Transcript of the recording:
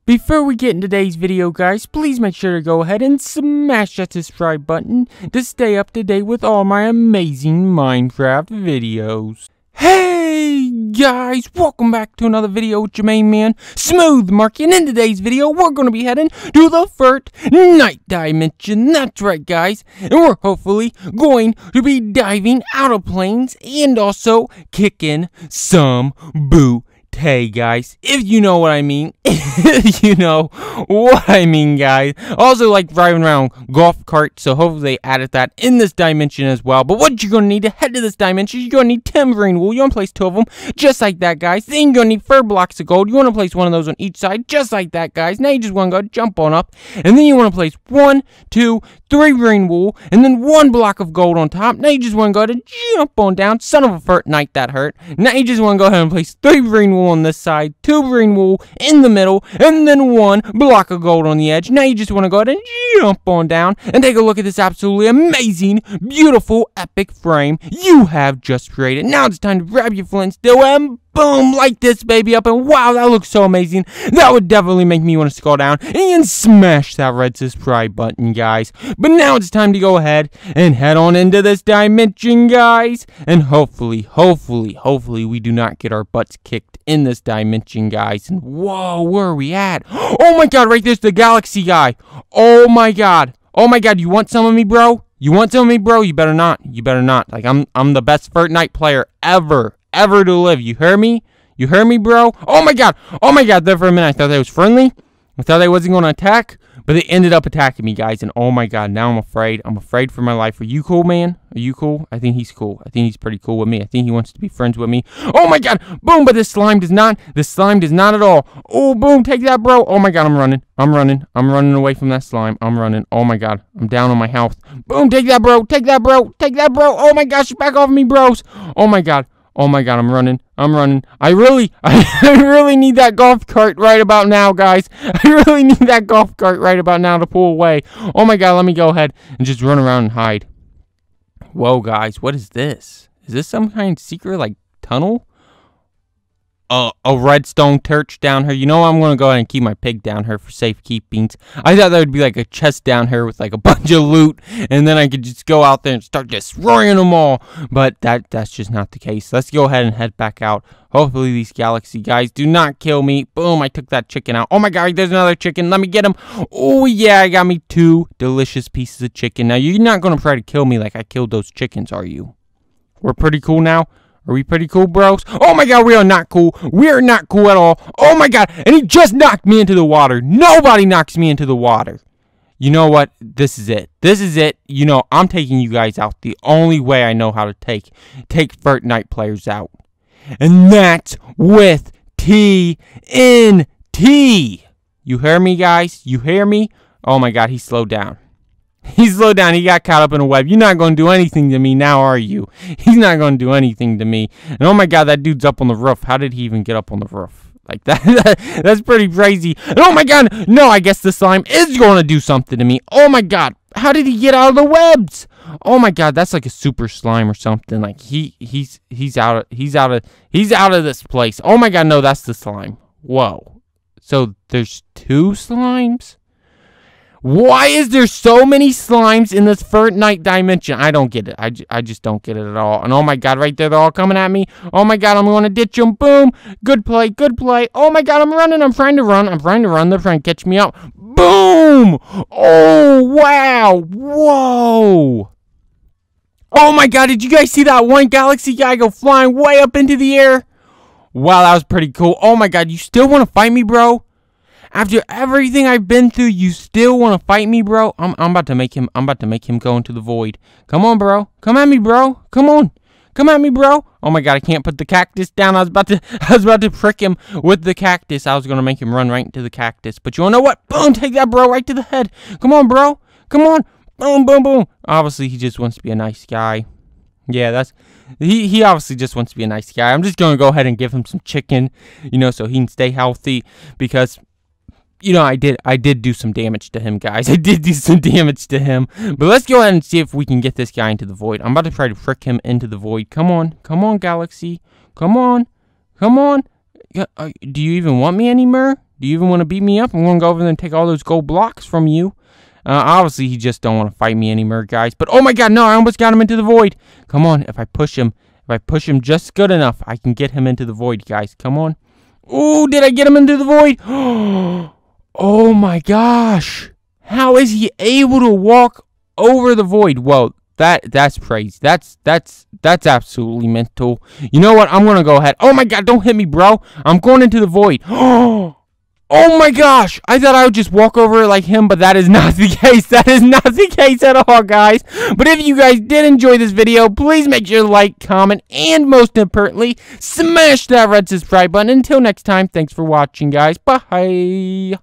Before we get into today's video, guys, please make sure to go ahead and smash that subscribe button to stay up to date with all my amazing Minecraft videos. Hey guys, welcome back to another video with your main man, Smooth Marky, and in today's video, we're going to be heading to the Fortnite dimension. That's right, guys, and we're hopefully going to be diving out of planes and also kicking some booty. Hey guys, if you know what I mean, you know what I mean, guys. Also, like driving around golf carts, so hopefully they added that in this dimension as well. But what you're gonna need to head to this dimension, you're gonna need timber wool. You wanna place 2 of them, just like that, guys. Then you're gonna need 4 blocks of gold. You wanna place 1 of those on each side, just like that, guys. Now you just wanna go jump on up, and then you wanna place 1, 2, 3 green wool, and then 1 block of gold on top. Now you just wanna go to jump on down. Son of a Fortnite, that hurt. Now you just wanna go ahead and place 3 green wool on this side, 2 green wool in the middle, and then 1 block of gold on the edge. Now you just want to go ahead and jump on down and take a look at this absolutely amazing, beautiful, epic frame you have just created. Now it's time to grab your Flint and Steel and boom, light this baby up, and wow, that looks so amazing. That would definitely make me want to scroll down and smash that red subscribe button, guys. But now it's time to go ahead and head on into this dimension, guys. And hopefully, we do not get our butts kicked in this dimension, guys. And whoa, where are we at? Oh my god, right there's the galaxy guy. Oh my god, you want some of me, bro? You want some of me, bro? You better not. Like, I'm the best Fortnite player ever to live. You hear me? You hear me, bro? Oh my god, there for a minute I thought they was friendly. I thought they wasn't going to attack, but they ended up attacking me, guys. And oh my god, now I'm afraid for my life. Are you cool, man? Are you cool? I think he's cool. I think he's pretty cool with me. I think he wants to be friends with me. Oh my god, boom, but this slime does not at all. Oh, boom, take that, bro. Oh my god, I'm running away from that slime. I'm running. Oh my god, I'm down on my health. Boom, take that, bro. Oh my gosh, back off me, bros. Oh my god, I'm running. I really need that golf cart right about now, guys. I really need that golf cart right about now to pull away. Oh my god, let me go ahead and just run around and hide. Whoa, guys, what is this? Is this some kind of secret, like, tunnel? A redstone torch down here. You know, I'm going to go ahead and keep my pig down here for safekeepings. I thought that would be like a chest down here with like a bunch of loot, and then I could just go out there and start destroying them all. But that's just not the case. Let's go ahead and head back out. Hopefully these galaxy guys do not kill me. Boom, I took that chicken out. Oh my god, there's another chicken. Let me get him. Oh yeah, I got me 2 delicious pieces of chicken. Now, you're not going to try to kill me like I killed those chickens, are you? We're pretty cool now? Are we pretty cool, bros? Oh my god, we are not cool. We are not cool at all. Oh my god, and he just knocked me into the water. Nobody knocks me into the water. You know what? This is it. You know, I'm taking you guys out the only way I know how to take Fortnite players out. And that's with TNT. You hear me, guys? You hear me? Oh my god, he slowed down. He slowed down. He got caught up in a web. You're not going to do anything to me now, are you? He's not going to do anything to me. And oh my god, that dude's up on the roof. How did he even get up on the roof? Like that? That's pretty crazy. And oh my god, no, I guess the slime is going to do something to me. Oh my god, how did he get out of the webs? Oh my god, that's like a super slime or something. Like he's out of this place. Oh my god, no, that's the slime. Whoa. So there's 2 slimes? Why is there so many slimes in this Fortnite dimension? I don't get it. I just don't get it at all. And oh my god, right there, they're all coming at me. Oh my god, I'm going to ditch them. Boom. Good play. Oh my god, I'm running. I'm trying to run. They're trying to catch me up. Boom. Oh, wow. Whoa. Oh my god, did you guys see that one galaxy guy go flying way up into the air? Wow, that was pretty cool. Oh my god, you still want to fight me, bro? After everything I've been through, you still want to fight me, bro? I'm about to make him go into the void. Come on, bro. Come at me, bro. Come on. Come at me, bro. Oh my god, I can't put the cactus down. I was about to prick him with the cactus. I was going to make him run right into the cactus. But you wanna know what? Boom, take that, bro, right to the head. Come on, bro. Come on. Boom, boom, boom. Obviously, he just wants to be a nice guy. Yeah, he obviously just wants to be a nice guy. I'm just going to go ahead and give him some chicken, you know, so he can stay healthy because you know, I did do some damage to him, guys. I did do some damage to him. But let's go ahead and see if we can get this guy into the void. I'm about to try to frick him into the void. Come on, Galaxy. Come on. Do you even want me anymore? Do you even want to beat me up? I'm going to go over there and take all those gold blocks from you. Obviously, he just don't want to fight me anymore, guys. But, oh my god, no, I almost got him into the void. Come on, if I push him just good enough, I can get him into the void, guys. Come on. Ooh, did I get him into the void? Oh my gosh. How is he able to walk over the void? Well, that's crazy. That's absolutely mental. You know what? I'm gonna go ahead. Oh my god, don't hit me, bro. I'm going into the void. Oh my gosh. I thought I would just walk over it like him, but that is not the case. That is not the case at all, guys. But if you guys did enjoy this video, please make sure to like, comment, and most importantly, smash that red subscribe button. Until next time, thanks for watching, guys. Bye.